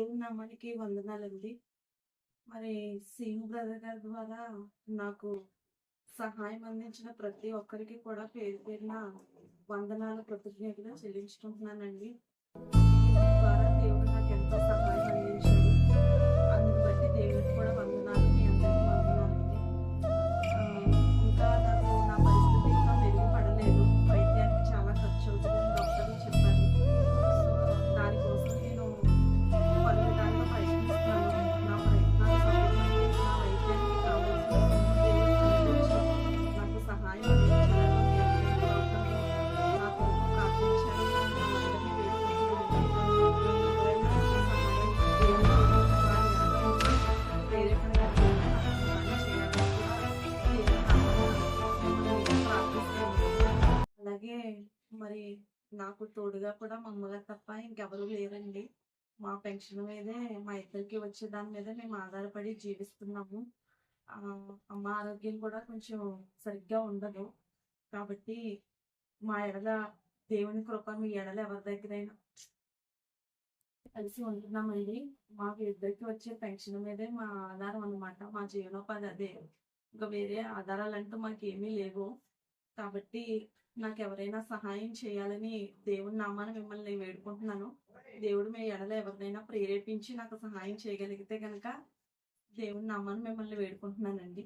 దేవుని నామానికి వందనాలండి. మరి సీను బ్రదర్ గారి ద్వారా నాకు సహాయం అందించిన ప్రతి ఒక్కరికి కూడా పేరు పేరున వందనాలు, కృతజ్ఞతలు చెల్లించుకుంటున్నానండి. వీళ్ళ ద్వారా దేవుడు నాకెంతో సహాయం అందించాడు. అందుకు బట్టి దేవునికి కూడా వందనాలు. మీ అందరికీ వందనాలండి. ఇంకా నాకు నా పరిస్థితి ఇంకా మెరుగుపడలేదు. వైద్యానికి చాలా ఖర్చవుతదని డాక్టర్లు చెప్పారు. సో, దానికోసం నేను పలు విధాలుగా ప్రయత్నిస్తున్నాను. నా ప్రయత్నాలు సఫలమయ్యి నా వైద్యానికి కావాల్సిన సొమ్ము దేవుడు సమకూర్చి నాకు సహాయం అందించాలని మీ అందరి లోకంలో నా కొరకు ప్రార్థించాలని నేను అందరినీ వేడుకుంటున్నానండి. ఎవరైనా నాకు సహాయం దేవుని ద్వారా అందించి ప్రేరేపణగా దేవుడు నాకు సహాయం చేయాలని కూడా దేవుని నామమున మిమ్మల్ని ప్రార్థిస్తున్నాను. అలాగే మరి నాకు తోడుగా కూడా మా అమ్మగారు తప్ప ఇంకెవరూ లేరండి. మా పెన్షన్ మీదే మా ఇద్దరికి వచ్చే దాని మీదే మేము ఆధారపడి జీవిస్తున్నాము. అమ్మ ఆరోగ్యం కూడా కొంచెం సరిగ్గా ఉండదు. కాబట్టి మా ఎడల దేవుని కృప మీ ఎడల ఎవరి దగ్గరైనా కలిసి ఉంటున్నామండి. మాకు ఇద్దరికి వచ్చే పెన్షన్ మీదే మా ఆధారం అన్నమాట. మా జీవనోపాధి అదే. ఇంకా వేరే ఆధారాలంటూ మాకేమీ లేవు. కాబట్టి నాకెవరైనా సహాయం చేయాలని దేవుని నామాన మిమ్మల్ని వేడుకుంటున్నాను. దేవుడు మీ ఎడల ఎవరినైనా ప్రేరేపించి నాకు సహాయం చేయగలిగితే గనక దేవుని నామాన మిమ్మల్ని వేడుకుంటున్నానండి.